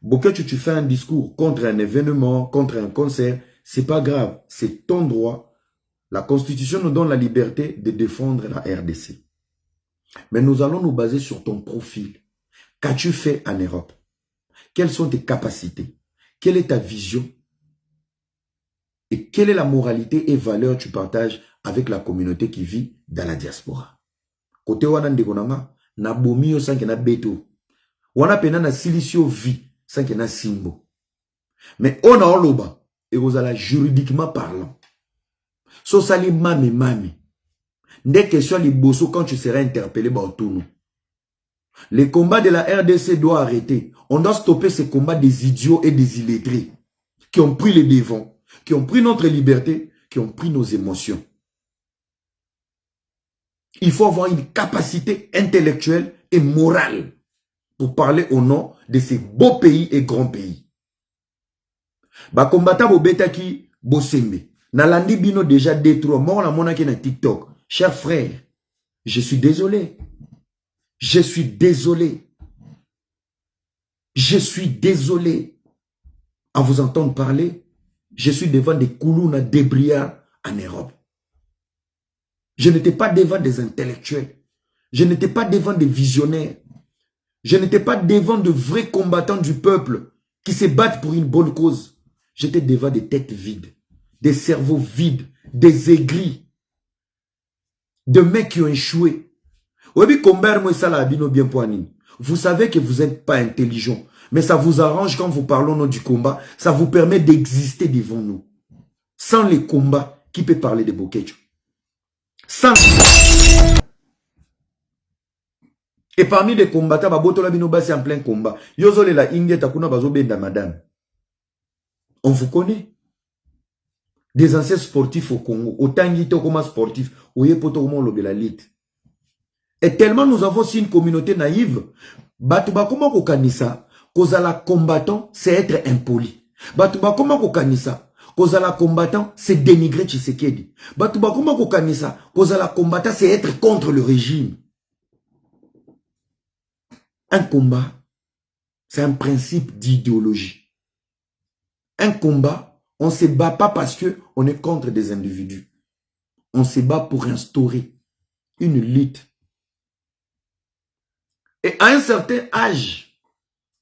Bokecho, tu fais un discours contre un événement, contre un concert, c'est pas grave, c'est ton droit. La Constitution nous donne la liberté de défendre la RDC. Mais nous allons nous baser sur ton profil. Qu'as-tu fait en Europe? Quelles sont tes capacités? Quelle est ta vision? Et quelle est la moralité et valeur que tu partages avec la communauté qui vit dans la diaspora? Côté wana ndekonanga, na bomio sanke na beto. Wana pena na silicio vi sanke na simbo. Mais on a oloba, et vous allez juridiquement parlant. So sali mami mami. Des questions les bosso quand tu seras interpellé par tout nous. Les combats de la RDC doivent arrêter. On doit stopper ces combats des idiots et des illettrés qui ont pris les devants, qui ont pris notre liberté, qui ont pris nos émotions. Il faut avoir une capacité intellectuelle et morale pour parler au nom de ces beaux pays et grands pays. Ba combattant bo betaki bo sembe. Nalandi bino déjà détruit. Moi on a monaki na TikTok. Chers frères, je suis désolé. Je suis désolé. Je suis désolé à vous entendre parler. Je suis devant des Koulouna débriards en Europe. Je n'étais pas devant des intellectuels. Je n'étais pas devant des visionnaires. Je n'étais pas devant de vrais combattants du peuple qui se battent pour une bonne cause. J'étais devant des têtes vides, des cerveaux vides, des aigris, de mecs qui ont échoué. Vous savez que vous n'êtes pas intelligent, mais ça vous arrange quand vous parlez au nom du combat. Ça vous permet d'exister devant nous. Sans les combats, qui peut parler de Bokecho? Sans... Et parmi les combattants, c'est en plein combat. Yozole la ingeta kuna bazobenda madame. On vous connaît. Des anciens sportifs au Congo, autant d'ité comme sportifs, ou yepoto comme on la lite. Et tellement nous avons aussi une communauté naïve, Batouba comment kokanisa, kozala combattant, c'est être impoli. Batouba comment kokanisa, kozala combattant, c'est dénigrer Tshisekedi. Batouba comment kokanisa, kozala combattant, c'est être contre le régime. Un combat, c'est un principe d'idéologie. Un combat, on ne se bat pas parce qu'on est contre des individus. On se bat pour instaurer une lutte. Et à un certain âge,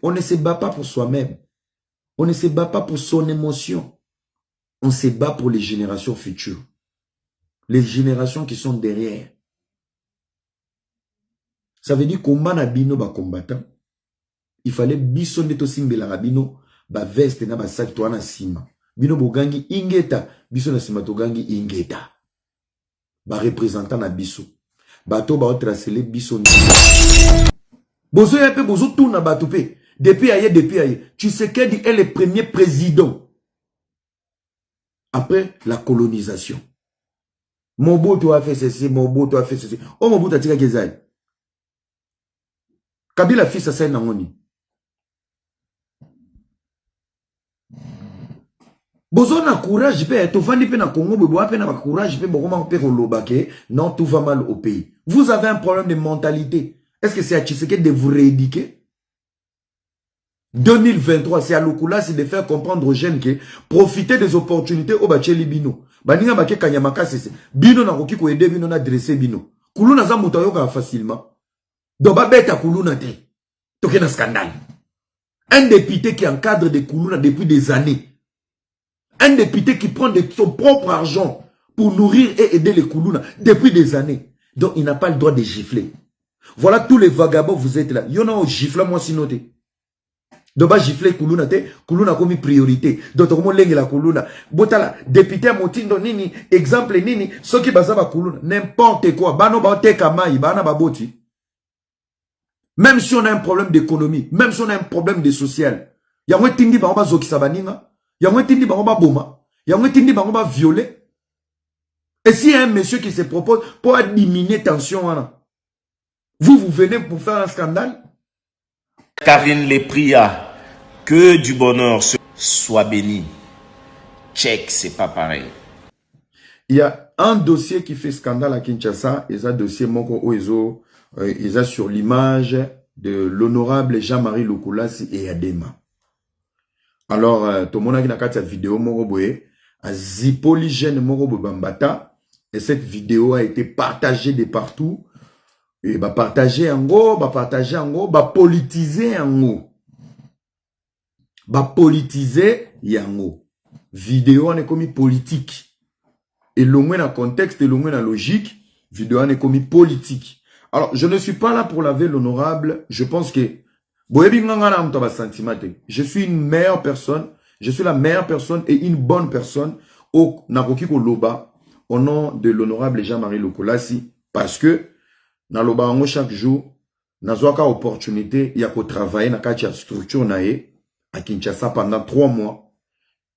on ne se bat pas pour soi-même. On ne se bat pas pour son émotion. On se bat pour les générations futures. Les générations qui sont derrière. Ça veut dire combat na bino ba combattant. Il fallait biso neto simbela rabino ba veste na ba sac to na sima. Bino bogangi ingeta, biso na sima to gangi ingeta. Ba représentant na biso. Bato ba traceler biso. Bozo yape bozo tourna bato pe. Depuis aye. Tshisekedi est le premier président. Après la colonisation. Mobutu a fait ceci, Mobutu a fait ceci. Oh Mobutu a tiré Gezai. Kabila fils à Nangoni. Bozo na courage pe to vandi pe na Congo bebo pe na courage pe bokoma pe kolobake non tout va mal au pays. Vous avez un problème de mentalité. Est-ce que c'est à Tshisekedi de vous rééduquer? 2023, c'est à Lokula, c'est de faire comprendre aux jeunes que profiter des opportunités au bacheli bino. Baninga bake kanyamaka c'est bino na koki ko aider bino na dresser bino. Kuluna za muta yoka facilement. Doba beta Kuluna te. Toke na scandale. Un député qui encadre des Kuluna depuis des années. Un député qui prend de son propre argent pour nourrir et aider les Kuluna depuis des années. Donc il n'a pas le droit de gifler. Voilà tous les vagabonds, vous êtes là. Y'en a un gifle, moi si noté. Doba gifler Kuluna te, Kuluna comme priorité. D'autres mots, la Kuluna. Botala, député à Motindo nini, exemple nini, ceux qui basaba Kuluna, n'importe quoi. Bano ba te kamai, bana ba boti. Même si on a un problème d'économie, même si on a un problème de social, y'a un tindi ba ba zoki sabaninga, y'a un tindi ba ba boma, y'a un tindi ba ba violer. Et s'il y a un monsieur qui se propose pour diminuer tension, vous venez pour faire un scandale? Karine les pria que du bonheur soit béni. Check, c'est pas pareil. Il y a un dossier qui fait scandale à Kinshasa, et ça dossier Moko Oezo, ils ont sur l'image de l'honorable Jean-Marie Lukulasi et Adema. Alors, tout le monde a vu cette vidéo, Moroboé, à Zipoligène Morobo Bambata, et cette vidéo a été partagée de partout, et bah partager en gros, politiser en gros. Politiser yango. Vidéo on est comme politique. Et le moins dans contexte et le moins dans logique, vidéo on est comme politique. Alors, je ne suis pas là pour laver l'honorable. Je pense que je suis une meilleure personne. Je suis la meilleure personne et une bonne personne au Nakoki Loba au nom de l'honorable Jean-Marie Lukulasi. Parce que dans Loba chaque jour, n'a pas opportunité, il y a qu'au travailler dans la structure nae à Kinshasa pendant 3 mois.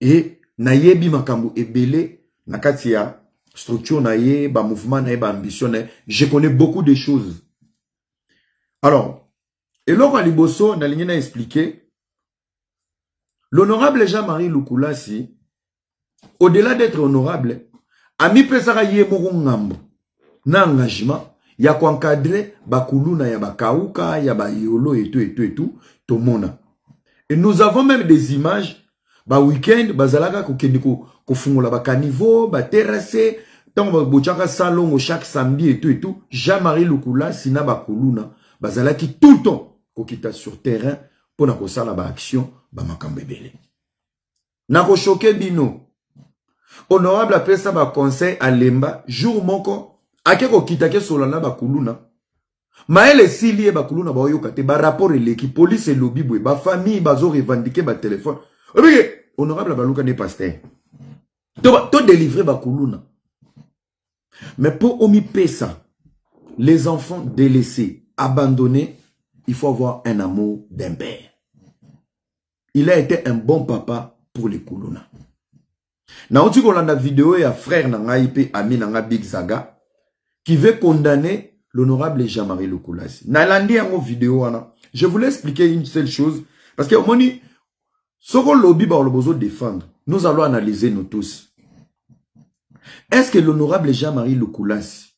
Et nayebi makambu ebele na kati ya structure nae, ba mouvement nae, ba ambition nae. Je connais beaucoup de choses. Alors, et là, Liboso, on a expliqué, l'honorable Jean-Marie Lukulasi, au-delà d'être honorable, a mis pesara yé moko ngambo, na engagement, ya ko encadrer bakuluna ya bakauka, ya ba yolo et tout, tout mona. Et nous avons même des images, ba week-end, bazalaka ko fungola ba caniveau, ba terrasse, tant ba bochaka salon chaque samedi et tout, Jean-Marie Lukulasi na bakuluna, bazalaki tout le temps. Kokita sur terrain pour na kosala ba action ba makambebele. Na ko choquer bino. Honorable apesa ba conseil à Lemba jour moko ake kokita ke solana ba kuluna. Maele silie ba kuluna ba oyoka te ba rapport l'équipe police et lobby boy ba famille ba zo revendiquer ba téléphone. Obike honorable baluka ne pasteur. To délivrer ba kuluna. Mais pour omi pesa les enfants délaissés, abandonnés, il faut avoir un amour d'un père. Il a été un bon papa pour les Kuluna. Na oti ko landa vidéo ya frère nanga IP ami nanga Big Zaga qui veut condamner l'honorable Jean-Marie Lukulasi. Na landi yango vidéo wana. Je voulais expliquer une seule chose parce que moni soko lobby ba lobozo défendre. Nous allons analyser nous tous. Est-ce que l'honorable Jean-Marie Lukulasi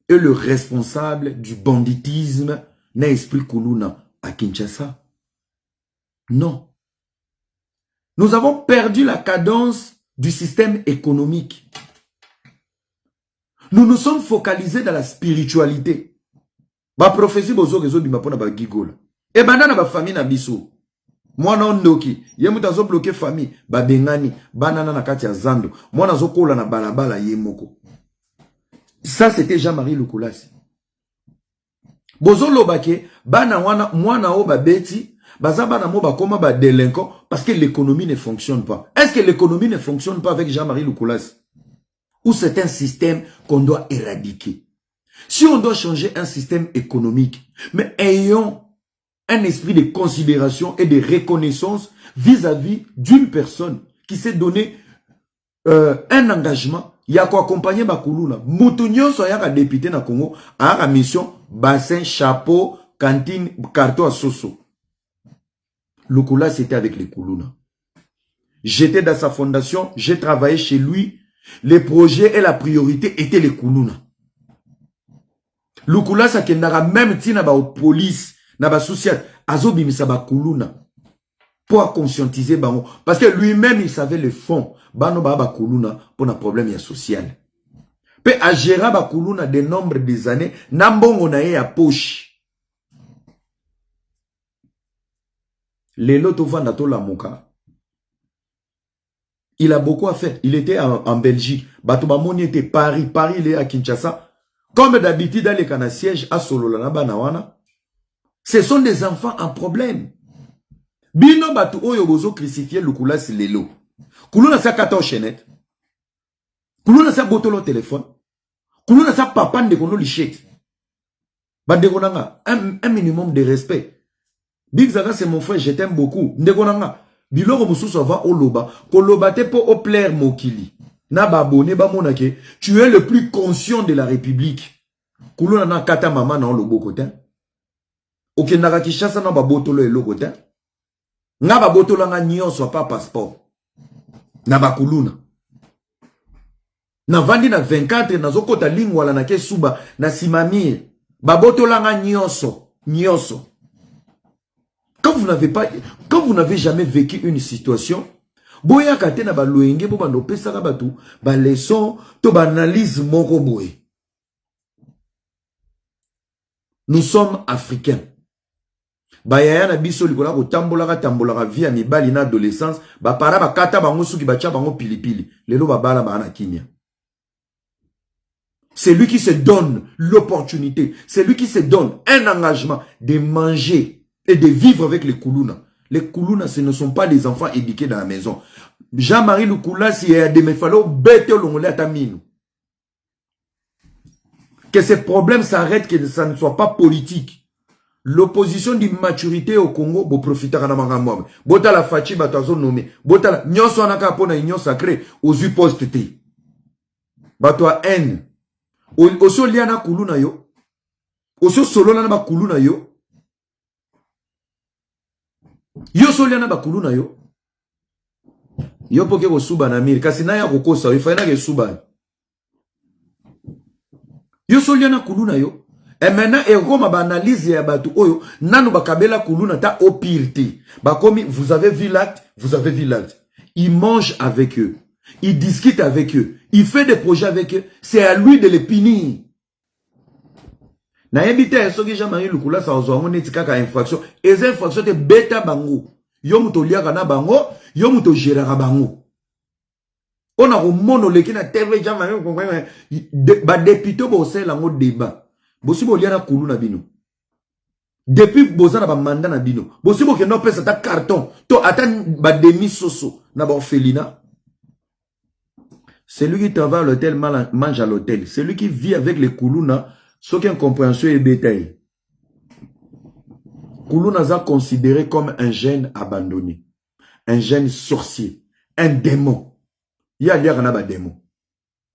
est le responsable du banditisme n'a esprit Kuluna à Kinshasa? Non. Nous avons perdu la cadence du système économique. Nous nous sommes focalisés dans la spiritualité. Ba prophétie bozo rezo bima pona ba gigola. E bandana ba famille na biso. Mwana ndoki, yemuta zo bloquer famille, ba bengani, banana na kati ya zando. Mwana zo kola na balabala yemoko. Ça c'était Jean-Marie Lukulasi. Bozo lobake, bana wana mwana o ba beti, baza bana mo ba koma ba délinquant parce que l'économie ne fonctionne pas. Est-ce que l'économie ne fonctionne pas avec Jean-Marie Lukulasi? Ou c'est un système qu'on doit éradiquer? Si on doit changer un système économique, mais ayons un esprit de considération et de reconnaissance vis-à-vis d'une personne qui s'est donné un engagement. Il y a quoi accompagner Bakuluna. Moutounion soit yaka député na Congo, à la mission, bassin, chapeau, cantine, carton à soso. Lukula, c'était avec les Kuluna. J'étais dans sa fondation, j'ai travaillé chez lui. Les projets et la priorité étaient les Kuluna. Lukula, ça qui n'a même tina ba police, na ba social, azo bimisa ba Kuluna. Pour conscientiser bango. Parce que lui-même, il savait le fond. Bano ba kuluna pour un problème social. Pe a gérer ba kuluna de nombre des années, nambongo na ye ya poche. Lelo to vanda to la moka. Il a beaucoup à faire. Il était en Belgique. Bato ba moni était Paris. Paris, il est à Kinshasa. Comme d'habitude, dans les canaux sièges à Sololana Banawana. Ce sont des enfants en problème. Bino batu oyo bozo crucifié Lukulasi lelo. Kuluna sa 14 chaînettes. Kuluna sa botolo téléphone. Kuluna sa papa ndekono lichette. Bandekonanga, un minimum de respect. Big Zaga c'est mon frère, je t'aime beaucoup. Ndekonanga, biloko mususu va oloba, koloba te po au plaire mokili. Na babone ba monake, tu es le plus conscient de la République. Kuluna na kata mama na lobo kotin. Okendaka Kinshasa na ba botolo elokotin. Nga ba botolo nga nyonso pas passeport. Na bakuluna. Na vandi na 24 na zokota lingwala na ke suba na simamir. Baboto langa nyonso. Nyonso. Quand vous n'avez jamais vécu une situation, boya kate na ba loenge bo bando pesa ka batu, ba leçon, to ba analyse moko boye. Nous sommes africains. Bayaya na biso likola ko tambola vie ya mibali na adolescence, ba para ba kata bango suki ba tia bango pilipili. Lelo ba bala ba na kimia. C'est lui qui se donne l'opportunité, c'est lui qui se donne un engagement de manger et de vivre avec les Koulouna. Les Koulouna, ce ne sont pas des enfants éduqués dans la maison. Jean-Marie Lukoula, si il y a des méfalos, bête l'ongolais à Tamino. Que ces problèmes s'arrêtent, que ça ne soit pas politique. L'opposition d'immaturité au Congo, bo profiter à Namangamouam. Bota la fachi, batazo nommé. Bota la nyonso anaka pona union sacrée, aux postes te. Batoa haine. Oso liana Koulouna yo. Oso solo na ba Koulouna yo. Yo soliana ba Koulouna yo. Yo poke ko suba na miri. Kasi na ya kokosa yo. Ifa na ke suba. Yo soliana Koulouna yo. Et maintenant, Roma ba analyse ya batu oyo. Nanu ba kabela Koulouna ta au pire. Ba komi, vous avez vu l'acte. Vous avez vu l'acte. Il mange avec eux. Il discute avec eux. Il fait des projets avec eux. C'est à lui de les punir. Na yebite soki Jean-Marie Lukoula sa ozo ngone tikaka infraction. Ez infraction te beta bango. Yo muto liaka na bango, yo muto gérera bango. On a mono leki na TV Jean-Marie ba député bo sel lango débat. Bosi bo liana Koulouna bino. Depuis bozana ba mandat na bino. Bosi bo ke no pesa ta carton. To ata ba demi soso na ba orphelinat. Celui qui travaille à l'hôtel mange à l'hôtel. Celui qui vit avec les Koulouna, ce qui est incompréhension et bétail. Koulouna a considéré comme un gène abandonné. Un gène sorcier. Un démon. Il y a l'air d'un démon.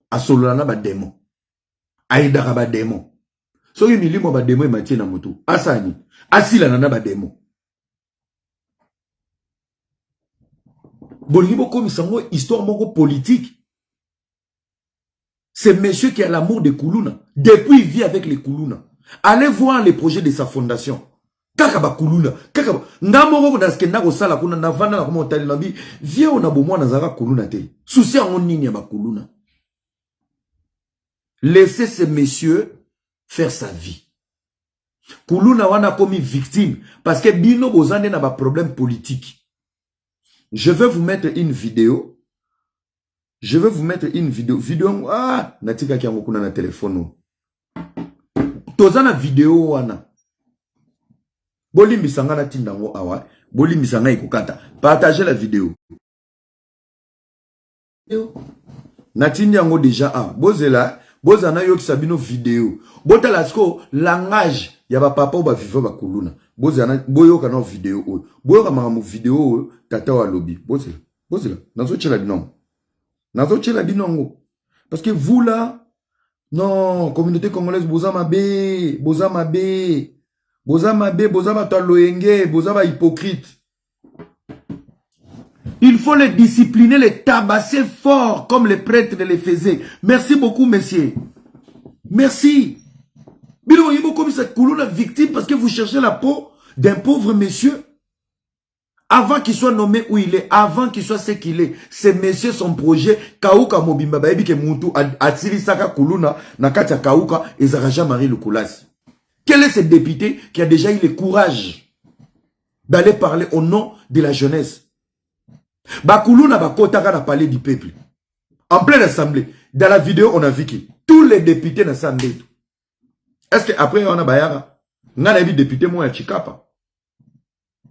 Asolana ba démon. Aïdara ba démon. Ce qui est milimo ba démon et Mathieu Namoto. Asani. Asila nana ba démon. Bolibo comme ça, histoire moko politique. C'est monsieur qui a l'amour de Koulouna. Depuis, il vit avec les Koulouna. Allez voir les projets de sa fondation. Kakaba Koulouna. Kakaba. Namoro dans ce qu'il n'a pas sala kuna navana comme on t'a dit. Viens on a beau moi nazara Koulouna te. Souci en nini ba Koulouna. Laissez ces messieurs faire sa vie. Koulouna wana commis victime parce que bino bozande na ba problème politique. Je vais vous mettre une vidéo. Je vais vous mettre une vidéo. Ah, natika ki amokuna na téléphone. Tozana vidéo wana. Boli misanga na tindango awa. Boli misanga ikukata. Partagez la vidéo. Natindi yango déjà ah. Bozela, bozana yo kisabino vidéo. Bota lasko langage ya ba papa ba vivre ba Koulouna. Bozana boyo kana vidéo o. Boyo kama mu vidéo tata wa lobby. Bozela. Nazo chela binom. Parce que vous là, non, communauté congolaise, bozama taloenge, bozama hypocrite. Il faut les discipliner, les tabasser fort, comme les prêtres les faisaient. Merci beaucoup, messieurs. Merci. Bilo yibo comme cette Koulouna victime parce que vous cherchez la peau d'un pauvre monsieur. Avant qu'il soit nommé où il est, avant qu'il soit ce qu'il est, ces messieurs, son projet, Kauka Mobimba, Baby Kemuntu, Atsili Saka Koulouna, Nakatia Kauka, et Zaraja Marie Lukoulasi. Quel est ce député qui a déjà eu le courage d'aller parler au nom de la jeunesse? Bakoulouna Bakotaka n'a parlé du peuple. En pleine assemblée. Dans la vidéo, on a vu que tous les députés n'assemblée. Est-ce qu'après, on a Bayara? On a vu député, moi, à Chikapa.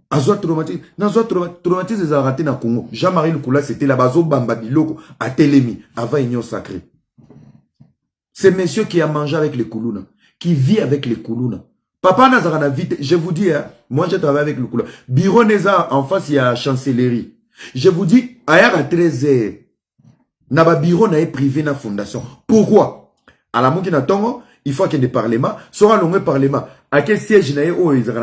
Azo traumatisé les ratés na Congo. Jean-Marie Lukoula, c'était la bazo bamba biloko à Télémi, avant Union Sacrée. C'est monsieur qui a mangé avec les Koulouna, qui vit avec les Koulouna. Papa Nazarana vite, je vous dis, hein, moi j'ai travaillé avec le Koulouna. Bureau Neza, en face, il y a chancellerie. Je vous dis, ailleurs à 13h, Naba bureau n'a privé na fondation. Pourquoi? À la moki na tongo, il faut qu'il y ait des parlements, sera longue parlement. À quel siège n'a eu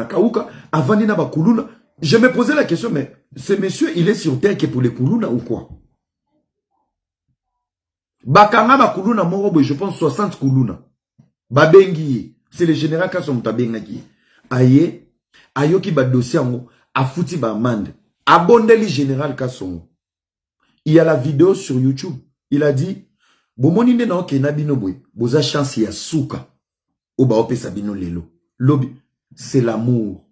Kauka, avant d'y avoir Koulouna? Je me posais la question, mais ce monsieur, il est sur terre que pour les Koulouna ou quoi? Bakanga ba Koulouna morobo, je pense 60 Koulouna. Babengi, c'est le général Kassom Tabengaki. Aye, ayoki ba dossier ango, a fouti ba amende. Abondeli général Kassongo. Il y a la vidéo sur YouTube. Il a dit, bomoni ne na oke na bino boy, boza chance ya souka. Oba ope sabino lelo. Lobby, c'est l'amour.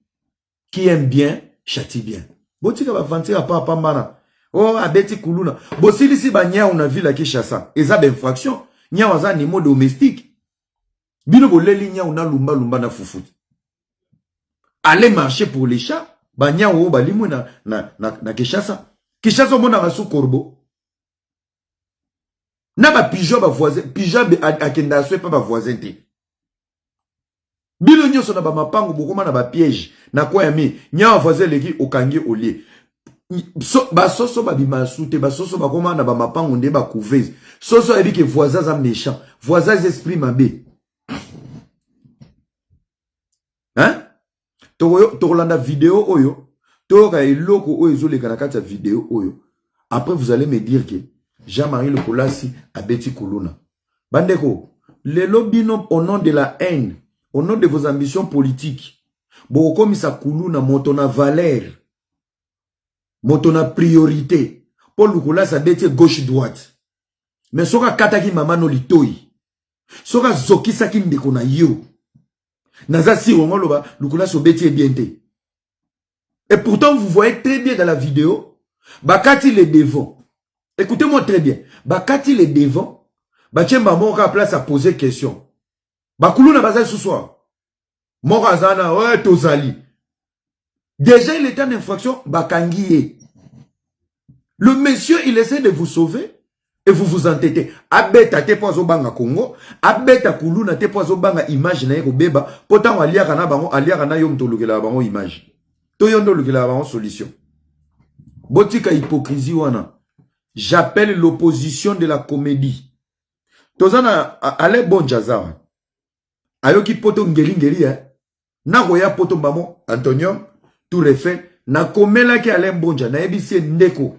Qui aime bien, châtie bien. Botika va fantir à papa mana. Oh, abeti kuluna. Bosili si ba nya una ville ki chassa. Eza d'infraction. Nya waza animaux domestiques. Bino boleli nya una lumba lumba na foufou. Allez marcher pour les chats. Ba nya o ba limu na kishasa. Kishasa mona rasu corbeau. Na ba pigeon ba voisin, pigeon a kenda so pa ba voisin te. Bino nyoso na ba mapango bokoma na ba piège. Na kwa yami, nya voisin leki okangi olie. Ba soso ba bimasute, ba soso ba koma na ba mapango nde ba couvez. Soso ebi ke voisins am méchant, voisins esprit mabe. Hein? Tolanda vidéo oyo, toka eloko oyo ezoleka na kati ya vidéo oyo. Après vous allez me dire que Jean-Marie Lokolasi a beti kuluna. Bandeko, les lobino au nom de la haine, au nom de vos ambitions politiques, boko misa kuluna motona valeur, motona priorité. Paul Lokolasi a beti gauche-droite. Mais soka kataki mamano litoi. Soka zokisa ki ndeko na yo. Naza si wongoloba, Lokolasi obeti ebiente. Et pourtant, vous voyez très bien dans la vidéo, bakati les devants. Écoutez-moi très bien. Bakati les devants, Bachemba Moka place à poser question. Bakoulou na bazal ce soir. Moka zana, ouais, tozali. Déjà, il était en infraction, Bakangiye. Le monsieur, il essaie de vous sauver et vous vous entêtez. Abeta te pozo banga Congo, abeta koulou na te pozo banga image na yeko beba, potan aliaka na bango, aliaka na yom tolukela bango image. To yondo lukela bango solution. Botika hypocrisie wana. J'appelle l'opposition de la comédie. Tozana ale bon jazawa. Ayoki poto ngeli ngeli na goya poto mbamo Antonio tout refait na komela ki ale bonja na ebisi ndeko.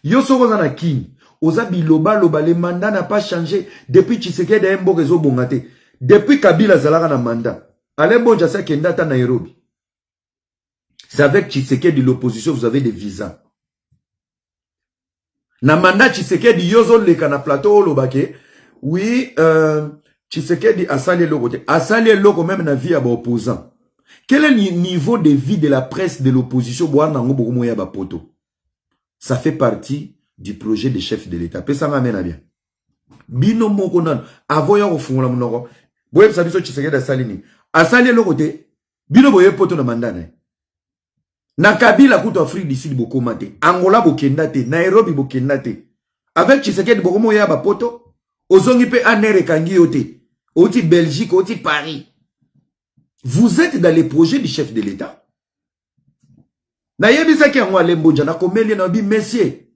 Yo soko za na king. Oza biloba loba le mandat n'a pas changé depuis Tshisekedi a mbo rezo bongate. Depuis Kabila zalaka na mandat. Ale bonja sa kenda ta Nairobi. C'est avec Tshisekedi de l'opposition vous avez des visas. Na mandat Tshisekedi yozo leka na plateau lobake. Oui, Tshisekedi a sali loko te. A sali loko même na vie à opposant. Quel est le niveau de vie de la presse de l'opposition? Ça fait partie du projet des chefs de l'État. Pesa nga mena bien. Bino moko nan. Avoya ko fungola munoko. Boye sabiso Tshisekedi a sali ni. A sali loko te. Bino boye poto na mandat na. Na Kabila kuto Afrique d'ici boko mate. Angola bokenda te. Nairobi bokenda te. Avec Tshisekedi boko moya ba poto. Ozongi pe anere kangi yote. Oti Belgique, oti Paris. Vous êtes dans les projets du chef de l'État. Na yebisa ki anwa lembonja na komeli na bi messieurs.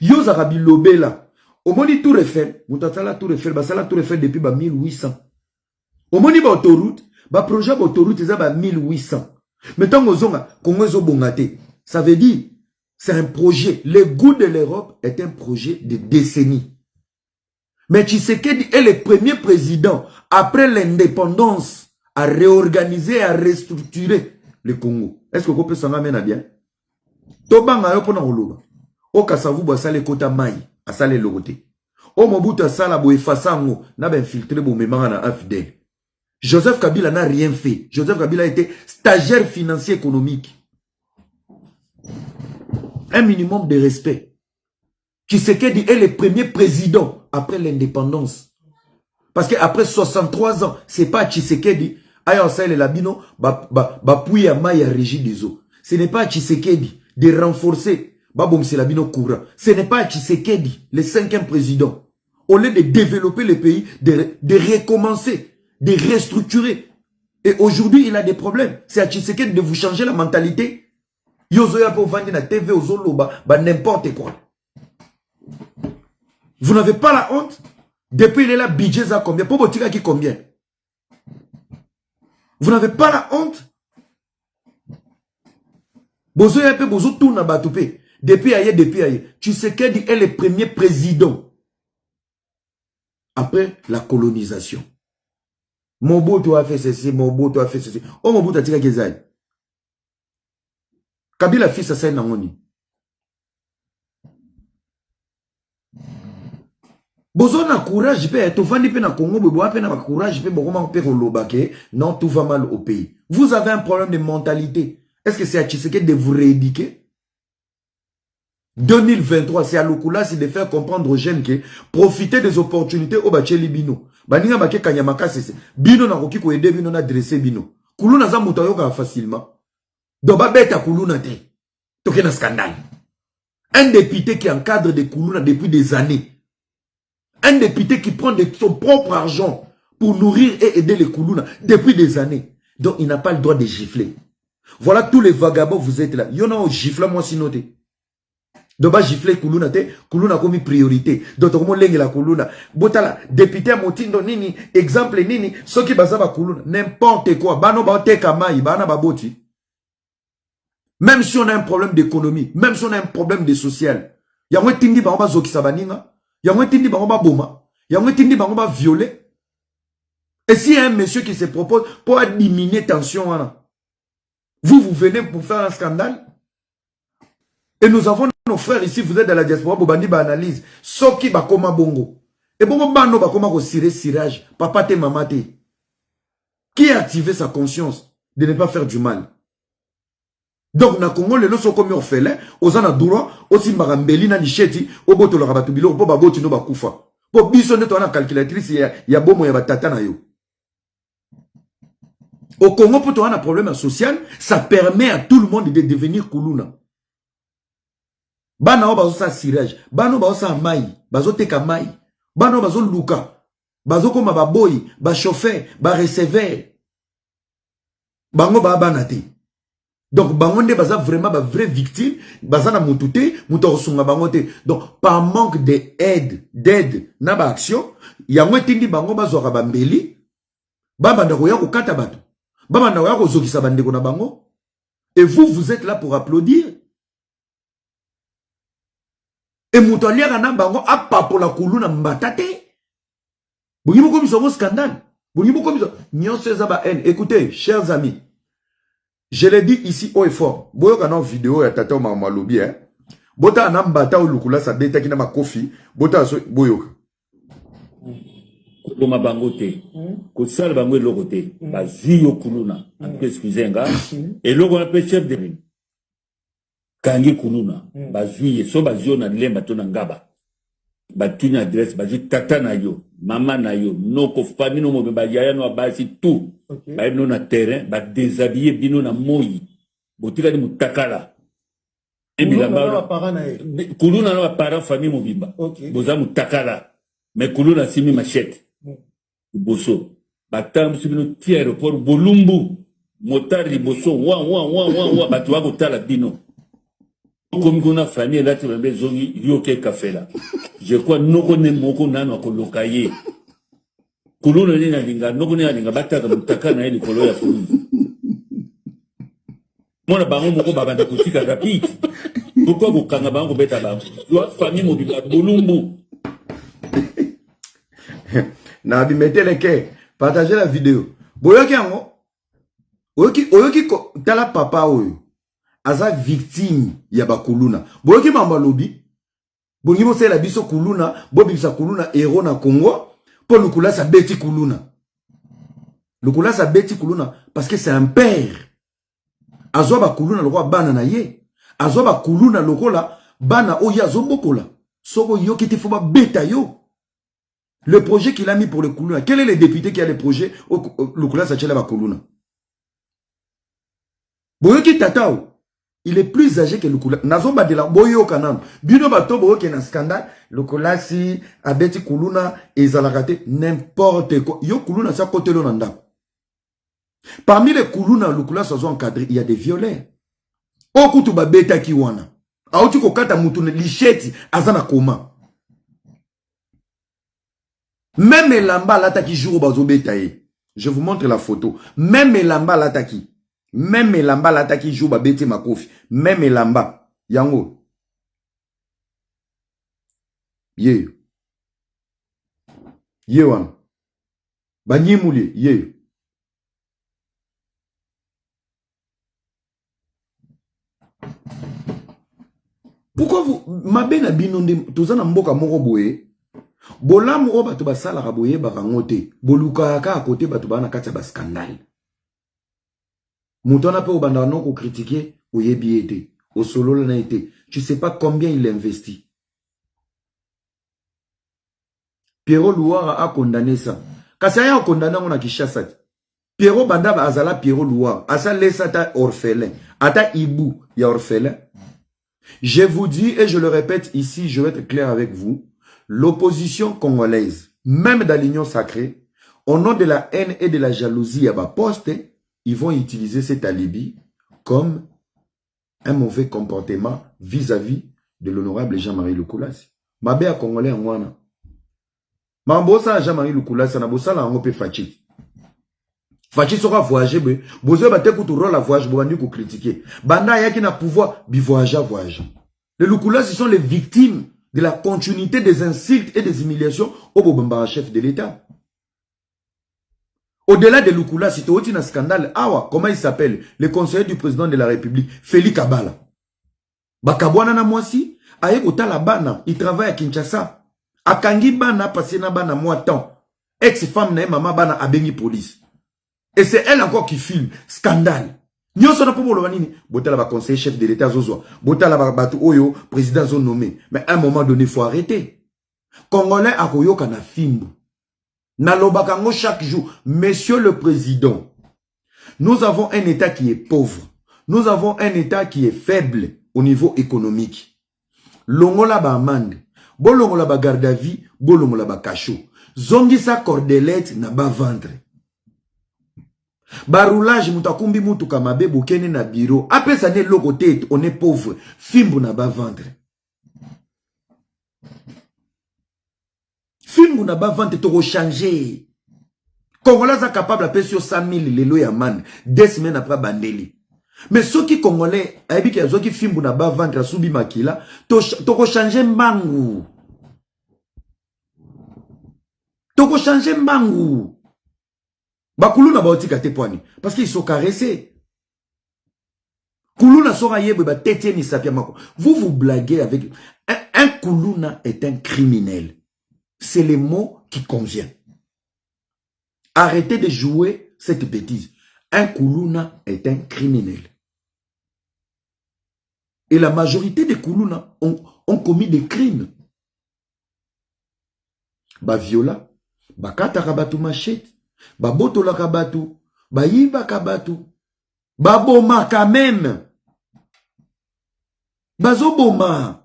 Yo zarabi lobela. Omoni Tour Eiffel, mutatala Tour Eiffel, basala Tour Eiffel depuis ba 1800. Omoni ba autoroute, ba projet ba autoroute eza ba 1800. Mettons ozonga Congo zo bongate. Ça veut dire c'est un projet. Le goût de l'Europe est un projet de décennies. Mais Tshisekedi est le premier président après l'indépendance à réorganiser, à restructurer le Congo. Est-ce que vous pouvez s'en amener bien? Tobanga yo pona oloba. O kasavu bo sale kota mai, asale logote. O Mobutu asala bo efasango na ba infiltré bo memanga na AFDL. Joseph Kabila n'a rien fait. Joseph Kabila était stagiaire financier économique. Un minimum de respect. Tshisekedi est le premier président après l'indépendance. Parce qu'après 63 ans, c'est pas Tshisekedi. Ayo sale labino ba pouya maya régie des eaux. Ce n'est pas Tshisekedi de renforcer Babomse Labino Koura. Ce n'est pas Tshisekedi, le 5e président. Au lieu de développer le pays, de recommencer, de restructurer. Et aujourd'hui, il a des problèmes. C'est à Tshisekedi de vous changer la mentalité. Yozoya pour vendre la TV aux Zoloba, n'importe quoi. Vous n'avez pas la honte? Depuis il est là, budget à combien? Pour Botika qui combien? Vous n'avez pas la honte? Bozo yape bozo tourna batoupe. Depuis aïe. Tshisekedi est le premier président. Après la colonisation. Mobutu a fait ceci, Mobutu a fait ceci. Oh Mobutu a tiré Gezai. Kabila fils asa na ngoni. Bozo na courage pe to vandi pe na Congo bebo pe na courage pe bokoma pe kolobake non tout va mal au pays. Vous avez un problème de mentalité. Est-ce que c'est à Tshisekedi de vous rééduquer? 2023, c'est à Lukula, c'est de faire comprendre aux jeunes que profiter des opportunités au Bacheli Bino. Baninga bake kanyamaka sese. Bino na koki ko aider bino na dresser bino. Kuluna za muto yoka facilement. Doba beta kuluna te. Toke na scandale. Un député qui encadre des kuluna depuis des années. Un député qui prend de son propre argent pour nourrir et aider les kuluna depuis des années. Donc il n'a pas le droit de gifler. Voilà tous les vagabonds, vous êtes là. Y'en a un gifle, moi si noté. Doba gifler kuluna te, kuluna comme priorité. D'autres mots lengi la kuluna. Botala, député motindo nini, exemple nini, ceux qui basaba kuluna, n'importe quoi. Bano ba te kamai, bana ba boti. Même si on a un problème d'économie, même si on a un problème de social, yamwe tindi ba zoki sabaninga, yamwe tindi ba boma, yamwe tindi ba violer. Et s'il y a un monsieur qui se propose pour diminuer tension, vous venez pour faire un scandale. Et nous avons nos frères ici, vous êtes dans la diaspora, Bobandi ba analyse. Soki ba koma bongo. Et bongo bano ba koma ko sirage. Papa te, maman te. Qui a activé sa conscience de ne pas faire du mal? Donc, na Congo, les loso comme orphelins, ozana droit, aussi marambeli na nicheti, oboto la rabatubilo, po baboti no bakufa. Po biso neto na calculatrice, ya bomo ya batata na yo. Au Congo, pour avoir un problème social, ça permet à tout le monde de devenir kuluna. Bana bazo sa sirage, bano bazo sa mai, bazo teka mai, bano bazo luka, bazo koma ba boy, ba chauffeur, ba receveur. Bango ba banate. Donc bango nde baza vraiment ba vraie victime, baza na mutute, muto sunga bango te. Donc par manque d'aide, na ba action, yango tindi bango bazo ka bambeli, baba ndako ya ko kata bato. Baba ndako ya ko zokisa bandeko na bango. Et vous êtes là pour applaudir. Et Moutaliara na bango a papola kuluna mbatate. Bougibo comme ça, scandale. Bougibo comme ça. Nyon Sezaba N. Écoutez, chers amis. Je l'ai dit ici haut et fort. Boyo kana vidéo ya tata ma malobi hein. Bota na mbata ou lukula sa beta ki na makofi. Bota so boyo. Ko ma bangote. Ko sala bango lokote. Ba ziyo kuluna. Excusez nga. Et logo na chef de ville. Kangi kuluna, bazuye, so bazio na lemba to na ngaba. Batuni adresse, bazi tata na yo, mama na yo, noko famille no mobe bayaya no abasi tout. Ba no na terrain, ba déshabiller bino na moyi. Botika ni mutakala. Kuluna na parents famille mobimba. Boza mutakala. Mais kuluna simi machette. Boso. Batam sibino ti aéroport Bolumbu. Motari boso wa batu wa kotala bino. Comme on a famille là, tu vas me dire, yoke café là. Je crois, nous connaissons beaucoup nano à colocailler. Koulouna ni na linga, nous connaissons linga, bataka mutaka na eli kolo ya kulu. Mona bango moko babanda kutika rapide. Pourquoi vous kanga bango beta bango? Doit famille mobile Bolumbu. Na bimete leke, partagez la vidéo. Boyoki yango. Oyoki tala papa oyo. Aza victime ya bakuluna. Boyoki mamba lobi. Bongi mo se la biso kuluna, bobi bisa kuluna héros na Congo, pour lukula sa beti kuluna. Lukula sa beti kuluna parce que c'est un père. Azo bakuluna lokwa bana na ye. Azo bakuluna lokola bana oya zo bokola. Soko yo ki te foba beta yo. Le projet qu'il a mis pour le kuluna. Quel est le député qui a le projet au lukula sa chela bakuluna? Boyoki tatao. Il est plus âgé que Lukula. Nazomba de la boyo kanam. Bino bato boyo ke na scandale. Lukula si abeti kuluna ezalakate n'importe quoi. Yo kuluna sa kote lo nanda. Parmi les kuluna Lukula sa zo encadré, il y a des violeurs. Okutu ba beta ki wana. Auti ko kata mutu ne licheti azana koma. Même Elamba lataki jour bazo beta ye. Je vous montre la photo. Même Elamba lataki. Même Elamba lataki joue ba bete makofi. Même Elamba. Yango. Ye. Ye wan. Banyi mouli. Ye. Pourquoi vous mabe na bino nde tozana mboka moko boye bolamu o bato basala ka boye barangote boluka ka à côté bato bana kati ba scandale mutona pe obanda non ko critiquer oyebi été au solo na été tu sais pas combien il investit. Pierrot Louara a condamné ça. Kasi aya condamné on a Kinshasa. Pierrot banda ba azala Pierrot Louara asa laissa ta orphelin ata ibu ya orphelin. Je vous dis et je le répète ici, je vais être clair avec vous, l'opposition congolaise, même dans l'union sacrée, au nom de la haine et de la jalousie à bas poste, ils vont utiliser cet alibi comme un mauvais comportement vis-à-vis de l'honorable Jean-Marie Lukulasi. Mabé a Congolais en wana. Mambosa Jean-Marie Lukulasi na bosa la ngope Fachi. Fachi sera voyager be. Bozo ba te kutu rôle la voyage bo bandi ko critiquer. Banda ya ki na pouvoir bi voyager. Les Lukulasi sont les victimes de la continuité des insultes et des humiliations au Bobamba chef de l'État. Au-delà de Lukula, si tu as un scandale, comment il s'appelle? Le conseiller du président de la République, Félix Kabala. Bakabwana na mwasi, aye kotala bana, il travaille à Kinshasa. Akangi bana, passé na bana moi temps. Ex-femme na maman bana abengi police. Et c'est elle encore qui filme. Scandale. Nyoso na pomo lobanini. Botala ba conseiller chef de l'État zozo. Botala ba batu oyo, président zo nommé. Mais à un moment donné, il faut arrêter. Congolais akoyo kana fimbu. Nalobakango chaque jour. Monsieur le Président, nous avons un État qui est pauvre. Nous avons un État qui est faible au niveau économique. Longola ba amande. Bolongola ba garde à vie. Bolongola ba cachot. Zongisa cordelette na ba ventre. Baroulage mutakumbi mutu kamabe bokene na bureau. Après ça n'est l'autre côté, on est pauvre. Fimbu na ba ventre. Fimbu na ba ventre to changer. Congolais sont capables de payer sur 100 000 lelo ya man. 2 semaines après bandeli. Mais ceux qui Congolais, aibi ki azo ki fimbu na ba ventre subi makila, to changer mbangu. To changer mbangu. Bakulu na baotika te poani. Parce qu'ils sont caressés. Kuluna sora yebe ba tete ni sapia mako. Vous blaguez avec... Un Kuluna est un criminel. C'est le mot qui convient. Arrêtez de jouer cette bêtise. Un Kuluna est un criminel. Et la majorité des Kuluna ont commis des crimes. Ba viola, ba katarabatu machette, ba botola kabatu, ba yiba kabatu, ba boma quand même. Bazo boma.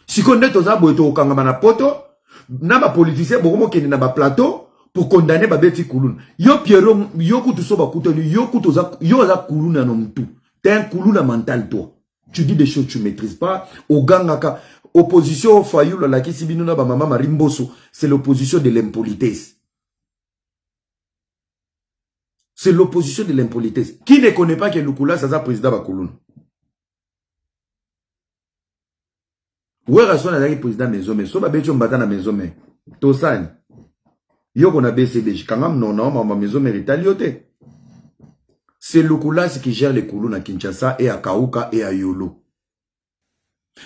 Si on est aux aboto au kangamana poto, na ba politicien bokomo kende na ba plateau pour condamner ba beti kuluna. Yo Pierrot, yo kutuso ba kutoni, yo kutoza, yo za kuluna no mtu. T'es un kuluna mental toi. Tu dis des choses que tu maîtrises pas. Au gangaka, opposition au Fayou, la kisibino na ba mama Marimboso, c'est l'opposition de l'impolitesse. C'est l'opposition de l'impolitesse. Qui ne connaît pas que Lukula, ça président Bakuluna? Ouais, raison à président maison, mais so ba beti on bata na maison, mais Tosani. Yo qu'on a BCD, quand même non, ma maison mérite alioté. C'est Lukula qui gère les Kuluna à Kinshasa et à Kauka et à Yolo.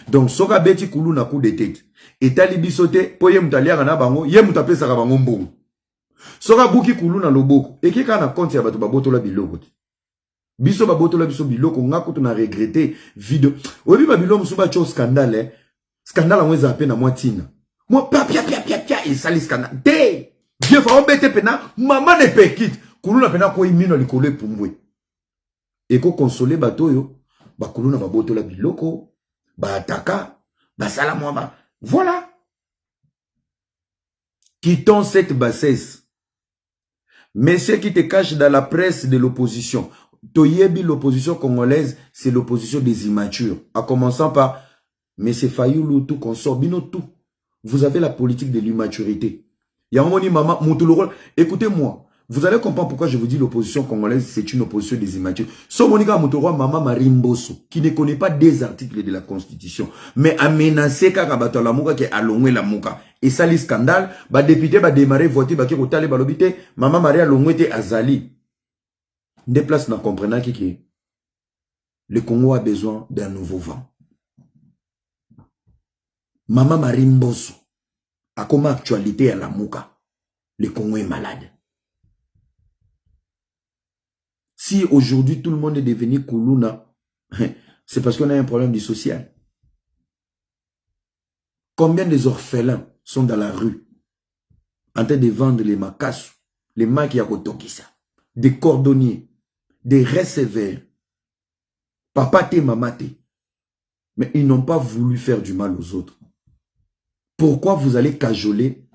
Donc, soka beti Kuluna coup de tête. Et talibi sote, po ye mutalia na bango, ye mutape sa bango mbongo. Soka buki Kuluna loboko. Et qui kana compte ya bato baboto la biloko. Biso baboto la biso biloko, ngako tu na regretté vidéo. Obi babilo musuba cho scandale, scandale en weza apena mwatina. Moi, pia, et sali scandale. Té! Dieu fa obete pena, maman ne pekite. Kuluna pena ko imino likolo pumbwe. Et ko consoler bato yo, ba Kuluna baboto la biloko, ba ataka, ba salamwa. Voilà. Quittons cette bassesse. Messieurs qui te cachent dans la presse de l'opposition. Toyebi, l'opposition congolaise, c'est l'opposition des immatures. En commençant par M. Fayoulou, tout consort, bino tout. Vous avez la politique de l'immaturité. Yamoni maman, Moutoulourol, écoutez-moi. Vous allez comprendre pourquoi je vous dis l'opposition congolaise, c'est une opposition des immatures. Somonika Moutoulourol, maman Marimboso, qui ne connaît pas des articles de la Constitution, mais a menacé Kakabato la Mouka qui a allongé la Mouka. Et ça, les scandales, bah député, bah démarrer, voter, bah qui rotale, bah l'obité, maman Maria Longwete Azali. Des places n'a comprenant qui est. Le Congo a besoin d'un nouveau vent. Maman Marie Mbosso a comme actualité à la Mouka. Le Congo est malade. Si aujourd'hui tout le monde est devenu Koulouna, c'est parce qu'on a un problème du social. Combien des orphelins sont dans la rue en train de vendre les macasses, les maquis à Kotokisa, des cordonniers, des receveurs, papa té, maman té. Mais ils n'ont pas voulu faire du mal aux autres. Pourquoi vous allez cajoler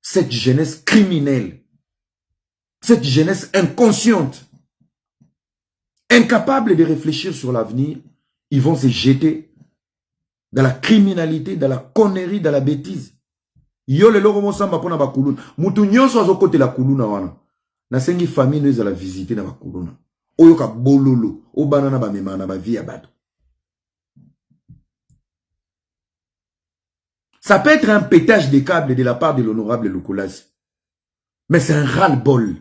cette jeunesse criminelle, cette jeunesse inconsciente, incapable de réfléchir sur l'avenir? Ils vont se jeter dans la criminalité, dans la connerie, dans la bêtise. Yo le logo mosamba pona ba kuluna. Mutu nyonso azo kote la kuluna wana. Na sengi famille nous la visiter na ba kuluna. Oyo ka bololo, o banana ba mema na ba vie ya bato. Ça peut être un pétage de câbles de la part de l'honorable Lukulasi. Mais c'est un ras-le-bol.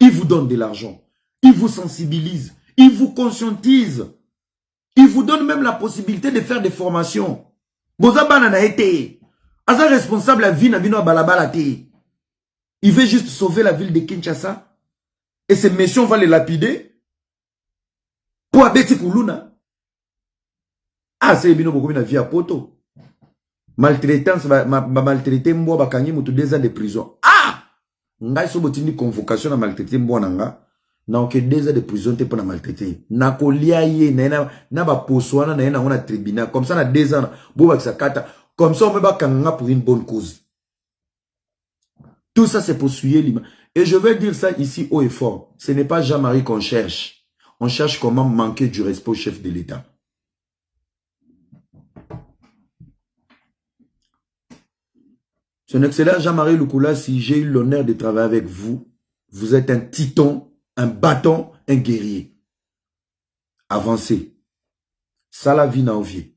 Il vous donne de l'argent. Il vous sensibilise. Il vous conscientise. Il vous donne même la possibilité de faire des formations. Bozabana na été. Asa responsable la vie na bino balabala te. Il veut juste sauver la ville de Kinshasa. Et ces messieurs vont les lapider. Pour abeti kuluna. Ah, c'est bino beaucoup na vie à poto. Maltraitance, maltraité mbo bakangi mutu 2 ans de prison. Ah! Ngai so botini convocation na maltraité mbo nanga. Na oke 2 ans de prison te pour na maltraité. Na kolia ye na ba poswana na na on tribunal comme ça na 2 ans bo ba kata comme ça on me bakanga pour une bonne cause. Tout ça c'est pour souiller l'image. Et je vais dire ça ici haut et fort. Ce n'est pas Jean-Marie qu'on cherche. On cherche comment manquer du respect au chef de l'État. Son excellent Jean-Marie Lukula, si j'ai eu l'honneur de travailler avec vous, vous êtes un titan, un bâton, un guerrier. Avancez. Ça la vie na ovie.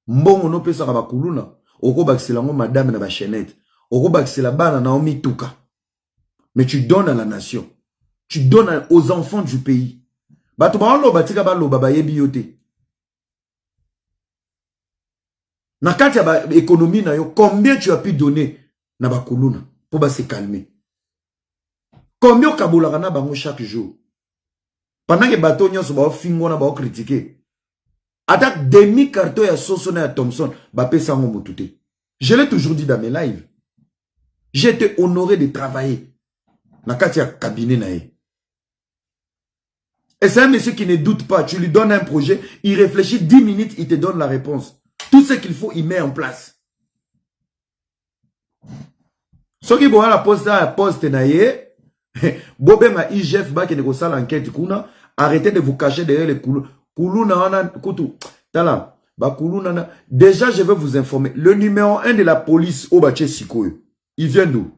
Mbongo no pesa kaba kuluna. Oko baxilango madame na ba chenette. Oko baxila bana na omi tuka. Mais tu donnes à la nation. Tu donnes aux enfants du pays. Bato ba lo batika ba lo baba yebi yote. Na kati ya ba économie na yo, combien tu as pu donner na ba kuluna pour ba se calmer? Combien kabola na bango chaque jour? Pendant que bato nyonso ba fingo na ba critiquer. Attaque demi carton ya Soso na ya Thompson, ba pesa ngo mutute. Je l'ai toujours dit dans mes lives. J'étais honoré de travailler na kati ya cabinet na ye. Et c'est un monsieur qui ne doute pas. Tu lui donnes un projet, il réfléchit 10 minutes, il te donne la réponse. Tout ce qu'il faut, il met en place. Ce qui voit la poste na ye, Bobé ma IGF ba qui ne ça l'enquête kuna, arrêtez de vous cacher derrière les coulous. Koulou na wana kutu. Tala, ba koulou na. Déjà je vais vous informer, le numéro 1 de la police au Baché Sikoyo, il vient d'où?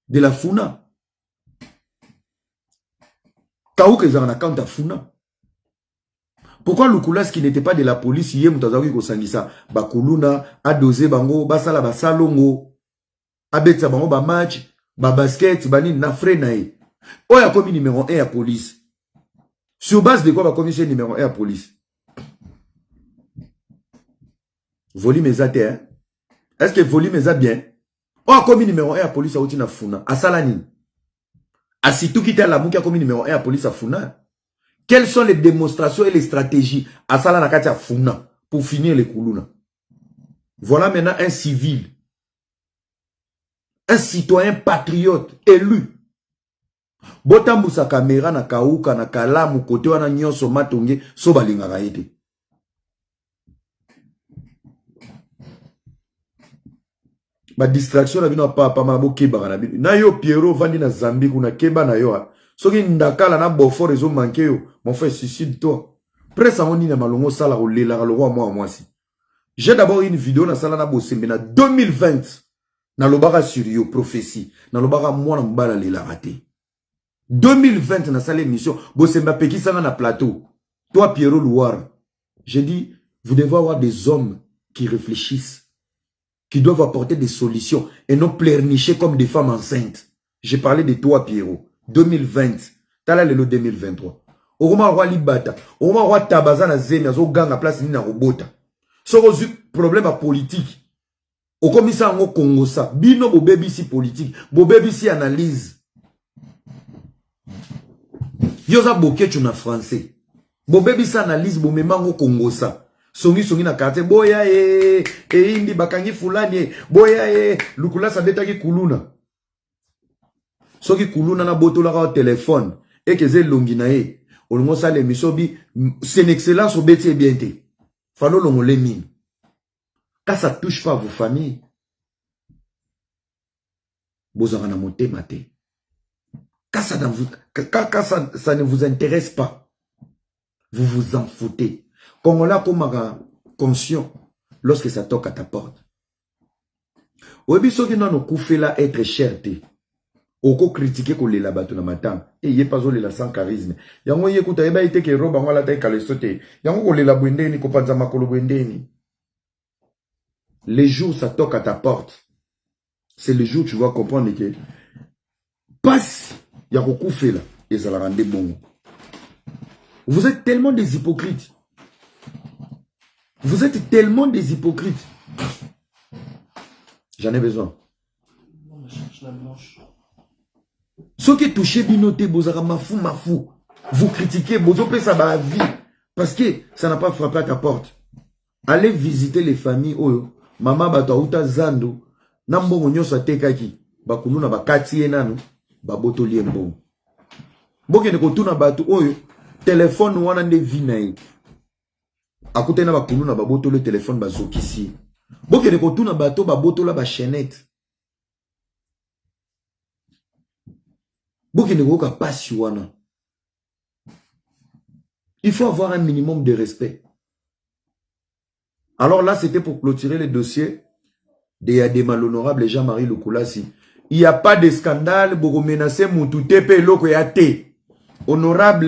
De la Funa. Kaouke zana kanta Funa. Pourquoi Lukulas qui n'était pas de la police hier mutazawi ko sangisa ba kuluna a dosé bango basala basalongo abetsa bango ba match ba basket bani na frenae oya komi numéro 1 à police. Sur base de quoi va commissaire numéro 1 à police? Volume exact, hein? Est-ce que volume exact bien? Oya komi numéro 1 à police a outina Funa a salani. A sitou qui t'a la mouki a komi numéro 1 à police à Funa. Quelles sont les démonstrations et les stratégies à Sala Nakatia Funa pour finir les Koulouna? Voilà maintenant un civil, un citoyen patriote élu. Botambu sa caméra na kauka na kalamu kote wana nyonso matonge so balingaka ete. Ba distraction na bino pa malabo keba na bino. Na yo Pierrot vandi na Zambie kuna keba na yo. Soki ndakala na bofo rezo manke yo, mon frère, suicide-toi. Presse en na malongo sala o lela le roi moi si. J'ai d'abord une vidéo na sala na bosembe na 2020 na lobara sur yo prophétie, na lobara moi na mbala lela raté. 2020 na sala émission bosemba peki sanga na plateau. Toi Pierrot Louar, j'ai dit vous devez avoir des hommes qui réfléchissent, qui doivent apporter des solutions et non pleurnicher comme des femmes enceintes. J'ai parlé de toi Pierrot. 2020, t'as là le 2023. okoma roi libata okoma roi tabaza na zemi azo ganga place ni na robota soko zu problème à politique okomisa ngo Congo sa bino bo BBC politique bo BBC analyse yoza boketu na français bo BBC analyse bo memango Congo sa songi na quartier boya indi bakangi fulani boya lukula sa betaki kuluna soki kuluna na botola ka téléphone et que ze longi na ye olongo sa le misobi c'est une excellence au beti bien te falo longo le mine quand ça touche pas vos familles bozanga na motema te quand ça ne vous intéresse pas vous vous en foutez Congolais comme conscient lorsque ça toque à ta porte oyebi soki nano kufela être cher te oko critiquer ko lela bato na matanga et yé pas lela sans charisme yango yekuta eba ite ke roba ngala ta kalesote yango ko lela bwendeni ko panza makolo bwendeni les jours ça toque à ta porte c'est le jour où tu vas comprendre que passe ya ko kufela et ça la rende bon vous êtes tellement des hypocrites vous êtes tellement des hypocrites j'en ai besoin ce qui touche binoté, bozara mafou. Vous critiquez, bozopé ça va à vie. Parce que ça n'a pas frappé à ta porte. Allez visiter les familles. Oh, maman bato auta zando. Nambo nyo sa tekaki. Bakulu na bakati enano. Baboto liembo. Boke neko tuna bato. Oh, téléphone wana nde vinae. Akoute na bakulu na baboto le téléphone bazokisi. Boke neko tuna bato baboto la ba chaînette. Il faut avoir un minimum de respect. Alors là, c'était pour clôturer le dossier de malhonorable Jean-Marie Lukulasi. Il n'y a pas de scandale pour menacer mon tout épée, honorable.